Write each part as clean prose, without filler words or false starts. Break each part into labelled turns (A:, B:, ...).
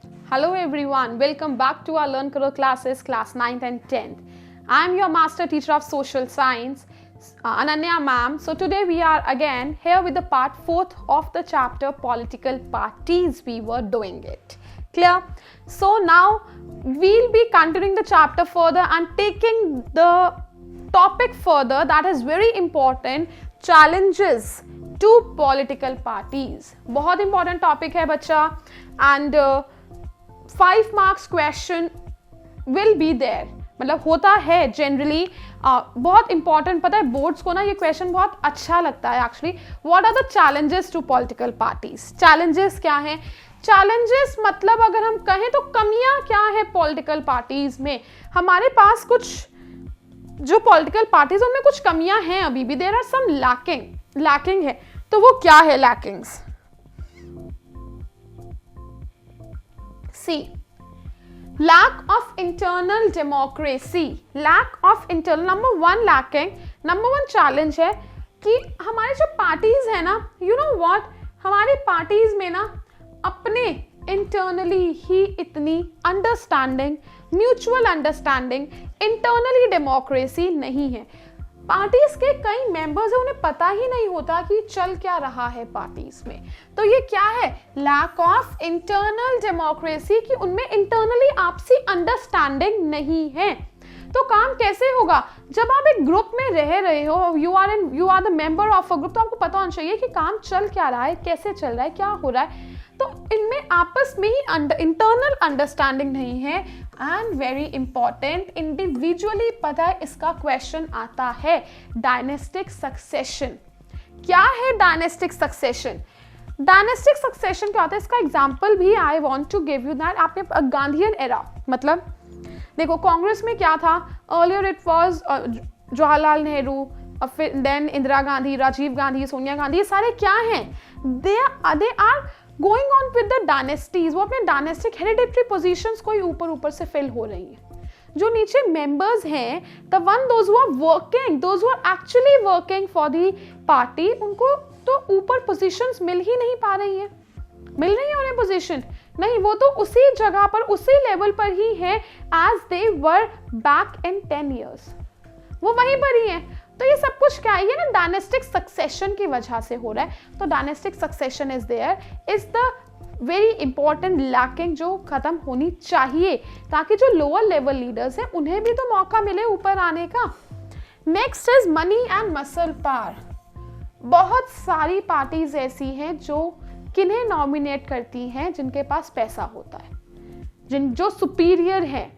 A: Hello everyone, welcome back to our Learn Karo classes, class 9th and 10th. I am your master teacher of social science, Ananya ma'am. So today we are again here with the part 4th of the chapter political parties. We were doing it. Clear? So now we'll be continuing the chapter further and taking the topic further, that is very important, challenges to political parties. बहुत important topic है बच्चा, and 5 marks question will be there. मतलब होता है generally, बहुत important, पता है boards को ना ये क्वेश्चन बहुत अच्छा लगता है actually. What are the challenges to political parties? Challenges क्या हैं? चैलेंजेस मतलब अगर हम कहें तो कमियां क्या है पॉलिटिकल पार्टीज में. हमारे पास कुछ जो पॉलिटिकल पार्टीज उनमें कुछ कमियां हैं अभी भी. देयर आर सम लैकिंग है. तो वो क्या है lackings? C, lack of internal democracy. lack of internal, number one lacking, number one challenge है कि हमारे जो पार्टीज है ना, you know what, हमारी पार्टीज में ना अपने इंटरनली ही इतनी understanding, mutual understanding, internally democracy नहीं है. पार्टीज के कई मेंबर्स हैं, उन्हें पता ही नहीं होता कि चल क्या रहा है पार्टीज में. तो ये क्या है? लैक ऑफ इंटरनल डेमोक्रेसी, कि उनमें इंटरनली आपसी अंडरस्टैंडिंग नहीं है. तो काम कैसे होगा? जब आप एक ग्रुप में रह रहे हो, you are the member of a group, तो आपको पता होना चाहिए कि काम चल क्या रहा है, कैसे चल रहा है, क्या हो रहा है. तो इनमें आपस में ही इंटरनल अंडरस्टैंडिंग नहीं है. एंड वेरी इंपॉर्टेंट, इंडिविजुअली पता है इसका क्वेश्चन आता है, डायनेस्टिक सक्सेशन. क्या है डायनेस्टिक सक्सेशन? डायनेस्टिक सक्सेशन क्या होता है? इसका एग्जांपल भी I want to give you that. आपने गांधीयन एरा, मतलब देखो कांग्रेस में क्या था, earlier it was Jawaharlal Nehru, फिर देन इंदिरा गांधी, राजीव गांधी, सोनिया गांधी. ये सारे क्या हैं? They are going on with the dynasties. वो अपने डायनेस्टिक हेरिडिटरी पोजीशंस को ही ऊपर से फिल हो रही हैं. जो नीचे मेंबर्स हैं, the one those who are working, those who are actually working for the party, उनको तो ऊपर पोजीशंस मिल ही नहीं पा रही है. मिल रही है उन्हें पोजीशन? नहीं, वो तो उसी जगह पर, उसी लेवल पर ही है as they were back in 10 years. वो वहीं पर ही है. तो ये सब कुछ क्या है? ये ना डायनेस्टिक सक्सेशन की वजह से हो रहा है. तो dynastic succession is there, is the very important lacking जो खत्म होनी चाहिए, ताकि जो लोअर लेवल लीडर्स हैं उन्हें भी तो मौका मिले ऊपर आने का. Next is money and muscle power. बहुत सारी पार्टीज ऐसी हैं जो किन्हें नॉमिनेट करती हैं, जिनके पास पैसा होता है, जो सुपीरियर है,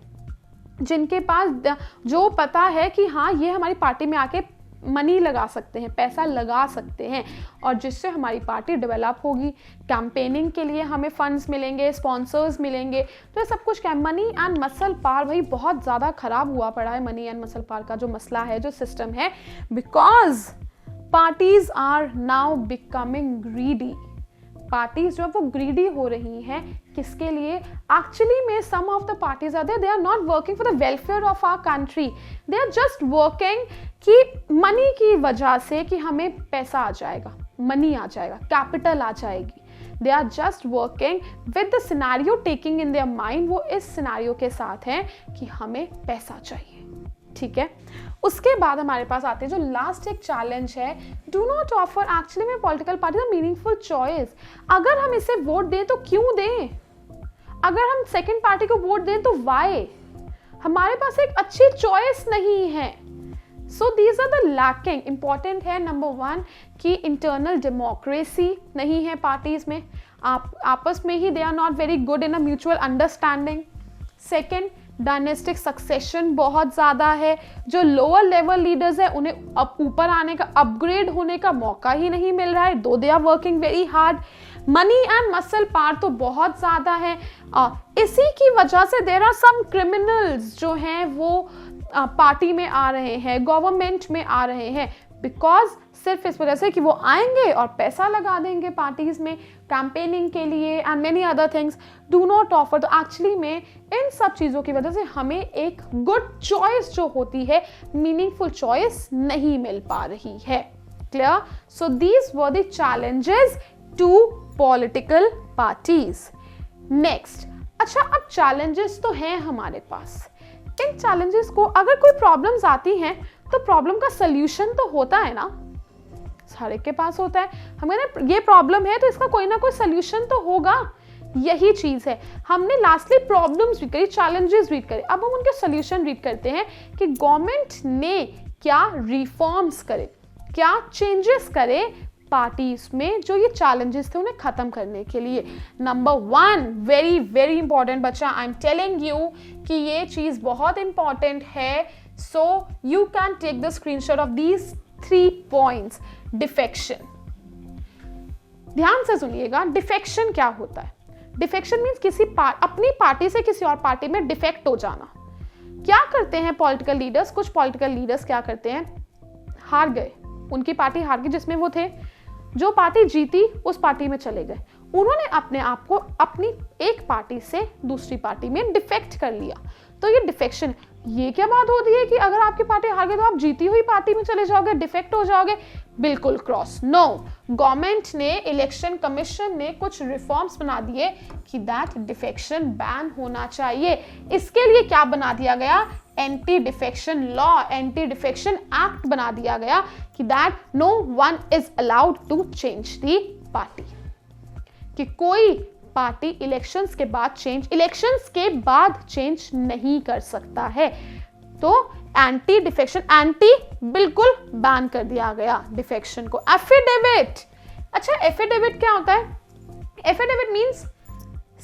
A: जिनके पास जो पता है कि हाँ ये हमारी पार्टी में आके मनी लगा सकते हैं, पैसा लगा सकते हैं, और जिससे हमारी पार्टी डेवलप होगी. कैंपेनिंग के लिए हमें फंड्स मिलेंगे, स्पॉन्सर्स मिलेंगे. तो ये सब कुछ क्या है? Money and muscle power. भाई बहुत ज़्यादा खराब हुआ पड़ा है मनी एंड मसल पावर का जो मसला है, जो सिस्टम है, because parties are now becoming greedy. Parties जो वो ग्रीडी हो रही हैं. किसके लिए? एक्चुअली में some of the parties are there, they are not working for the welfare of our country. They are just working कि मनी की वजह से, कि हमें पैसा आ जाएगा, मनी आ जाएगा, कैपिटल आ जाएगी. They are just working with the scenario taking in their mind. वो इस सिनेरियो के साथ हैं कि हमें पैसा चाहिए. ठीक है. उसके बाद हमारे पास आते हैं जो लास्ट एक चैलेंज है, डू नॉट ऑफर एक्चुअली में political party the meaningful choice. अगर हम इसे वोट दें तो क्यों दें? अगर हम सेकंड पार्टी को वोट दें तो वाई? हमारे पास एक अच्छी चॉइस नहीं है. So these are the lacking. Important है नंबर 1 कि इंटरनल डेमोक्रेसी नहीं है पार्टीज में, आपस में ही they are not very good in a mutual understanding. Second, dynastic succession बहुत ज़्यादा है. जो लोअर लेवल लीडर्स है उन्हें अब ऊपर आने का, अपग्रेड होने का मौका ही नहीं मिल रहा है, though they are working very hard. Money and muscle power तो बहुत ज़्यादा है. इसी की वजह से देयर आर सम क्रिमिनल्स जो हैं वो पार्टी में आ रहे हैं, गवर्नमेंट में आ रहे हैं, बिकॉज सिर्फ इस वजह से कि वो आएंगे और पैसा लगा देंगे पार्टीज में कैंपेनिंग के लिए and many other things. Do not offer. तो एक्चुअली में इन सब चीज़ों की वजह से हमें एक गुड चॉइस जो होती है, मीनिंगफुल चॉइस नहीं मिल पा रही है. Clear? So these were the challenges to political parties. Next, a अच्छा, अब चैलेंजेस तो हैं हमारे पास, इन चैलेंजेस को अगर कोई प्रॉब्लम्स आती हैं तो प्रॉब्लम का सल्यूशन तो होता है ना, हर एक के पास होता है। हमें ना ये प्रॉब्लम है तो इसका कोई ना कोई सल्यूशन तो होगा, यही चीज है। हमने लास्टली प्रॉब्लम्स रीड करी, चैलेंजेस रीड करे, अब हम उनके सॉल्यूशन रीड करते हैं कि गवर्नमेंट ने क्या रिफॉर्म्स करे, क्या चेंजेस करे पार्टीज में जो ये चैलेंजेस थे उन्हें खत्म करने के लिए। नंबर 1 वेरी वेरी इंपॉर्टेंट बच्चा, आई एम टेलिंग यू कि ये चीज बहुत इंपॉर्टेंट है, so you can take the screenshot of these 3 points. Defection, ध्यान से सुनिएगा, डिफेक्शन क्या होता है? डिफेक्शन मीन्स अपनी पार्टी से किसी और पार्टी में डिफेक्ट हो जाना। क्या करते हैं पॉलिटिकल लीडर्स, कुछ पॉलिटिकल लीडर्स क्या करते हैं, हार गए, उनकी पार्टी हार गई जिसमें वो थे, जो पार्टी जीती उस पार्टी में चले गए, उन्होंने अपने आप को अपनी एक पार्टी से दूसरी पार्टी में डिफेक्ट कर लिया, तो ये डिफेक्शन। ये क्या बात होती है कि अगर आपकी पार्टी हार गई तो आप जीती हुई पार्टी में चले जाओगे, डिफेक्ट हो जाओगे? बिल्कुल क्रॉस, नो। गवर्नमेंट ने, इलेक्शन कमीशन ने कुछ रिफॉर्म्स बना दिए कि दैट डिफेक्शन बैन होना चाहिए। इसके लिए क्या बना दिया गया? Anti defection law, anti defection act बना दिया गया कि that no one is allowed to change the party, कि कोई पार्टी इलेक्शंस के बाद चेंज नहीं कर सकता है। तो एंटी डिफेक्शन, एंटी बिल्कुल बैन कर दिया गया डिफेक्शन को। एफिडेविट, अच्छा एफिडेविट क्या होता है? Affidavit means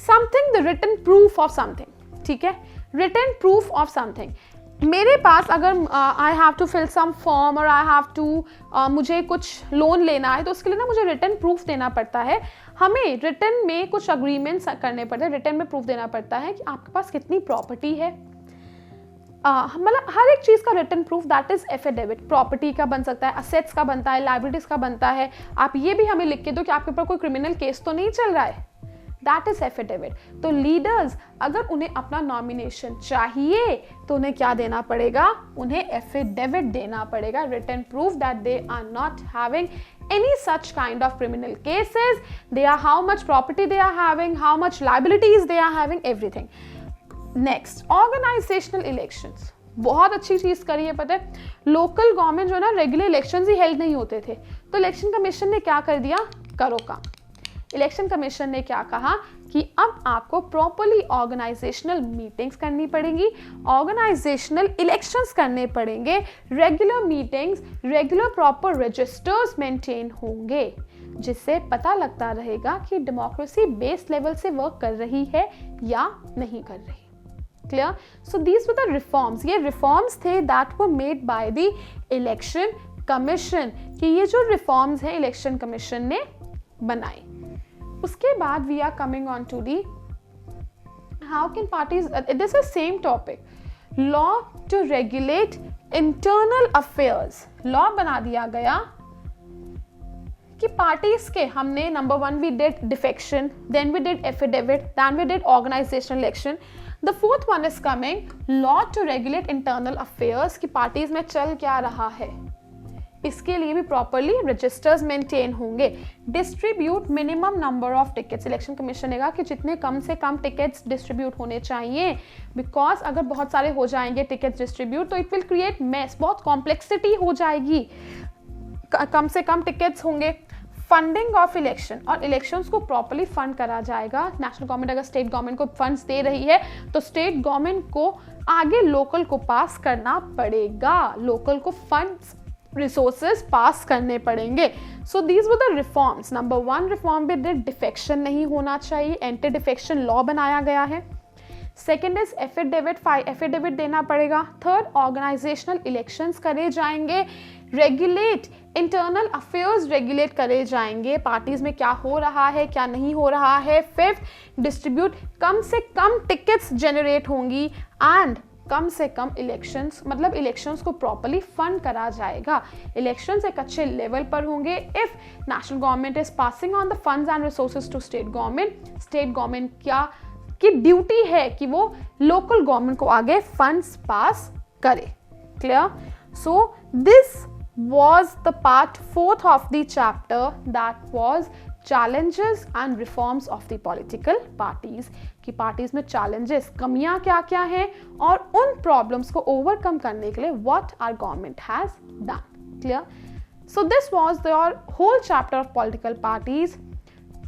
A: something, the written proof of something, ठीक है, रिटन प्रूफ ऑफ समथिंग। मेरे पास अगर I have to fill some form और आई हैव टू मुझे कुछ लोन लेना है तो उसके लिए ना मुझे रिटन प्रूफ देना पड़ता है। हमें रिटन में कुछ अग्रीमेंट्स करने पड़ते हैं, रिटन में प्रूफ देना पड़ता है कि आपके पास कितनी प्रॉपर्टी है, मतलब हर एक चीज़ का written proof, that is affidavit. Property का बन सकता है, असेट्स का बनता है, लाइबिलिटीज का बनता है। आप ये भी हमें लिख के दो कि आपके ऊपर कोई क्रिमिनल केस तो नहीं चल रहा है, दैट इज एफिडेविट। तो लीडर्स अगर उन्हें अपना नॉमिनेशन चाहिए तो उन्हें क्या देना पड़ेगा? उन्हें एफिडेविट देना पड़ेगा, written proof that they are not having any such kind of criminal cases, they are how much property they are having, how much liabilities they are having, everything. Next, organizational elections, बहुत अच्छी चीज करी है, पता है local government जो है ना रेगुलर इलेक्शंस ही हेल्ड नहीं होते थे, तो इलेक्शन कमीशन ने क्या कर दिया? करो काम। इलेक्शन कमीशन ने क्या कहा कि अब आपको प्रॉपर्ली ऑर्गेनाइजेशनल मीटिंग्स करनी पड़ेंगी, ऑर्गेनाइजेशनल इलेक्शंस करने पड़ेंगे, regular meetings, regular proper registers maintain होंगे, जिससे पता लगता रहेगा कि डेमोक्रेसी बेस लेवल से वर्क कर रही है या नहीं कर रही। Clear? So these were the reforms, ये रिफॉर्म्स थे that were made by the election commission, कि ये जो रिफॉर्म्स हैं इलेक्शन कमीशन ने बनाई। उसके बाद we are coming on to the how can parties, this is same topic, law to regulate internal affairs. Law बना दिया गया कि पार्टीज के, हमने number 1 we did defection, then we did affidavit, then we did organisational election. The fourth one is coming law to regulate internal affairs, कि parties में चल क्या रहा है, इसके लिए भी प्रॉपर्ली रजिस्टर्स मेंटेन होंगे। Distribute minimum number of tickets, election commission ने कहा कि जितने कम से कम टिकट्स डिस्ट्रीब्यूट होने चाहिए, बिकॉज अगर बहुत सारे हो जाएंगे टिकट्स डिस्ट्रीब्यूट तो इट विल क्रिएट मेस, बहुत कॉम्प्लेक्सिटी हो जाएगी, कम से कम टिकट्स होंगे। फंडिंग ऑफ इलेक्शन, और इलेक्शंस को प्रॉपर्ली फंड करा जाएगा। नेशनल गवर्नमेंट अगर स्टेट गवर्नमेंट को फंड्स दे रही है तो स्टेट गवर्नमेंट को आगे लोकल को पास करना पड़ेगा, लोकल को फंड्स रिसोर्सेज पास करने पड़ेंगे। सो these were the reforms. Number 1 reform भी डिफेक्शन नहीं होना चाहिए, एंटी डिफेक्शन लॉ बनाया गया है। सेकेंड इज एफिडेविट, एफिडेविट देना पड़ेगा। थर्ड, ऑर्गेनाइजेशनल इलेक्शंस करे जाएंगे। रेगुलेट इंटरनल अफेयर्स, रेगुलेट करे जाएंगे, पार्टीज में क्या हो रहा है क्या नहीं हो रहा है। फिफ्थ, डिस्ट्रीब्यूट, कम से कम टिकट्स जनरेट होंगी, एंड कम से कम इलेक्शंस, मतलब इलेक्शंस को प्रॉपर्ली फंड करा जाएगा, इलेक्शंस एक अच्छे लेवल पर होंगे। If national government is passing on the funds and resources to state government, state government क्या की ड्यूटी है कि वो लोकल गवर्नमेंट को आगे फंड्स पास करे। Clear? So this was the part 4th of the chapter, that was challenges and reforms of the political parties, कि parties में challenges, कमियां क्या क्या हैं और उन problems को overcome करने के लिए what our government has done. Clear? So this was your whole chapter of political parties.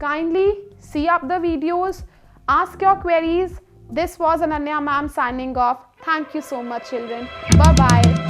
A: Kindly see up the videos, ask your queries. This was Ananya ma'am signing off. Thank you so much, children. Bye bye.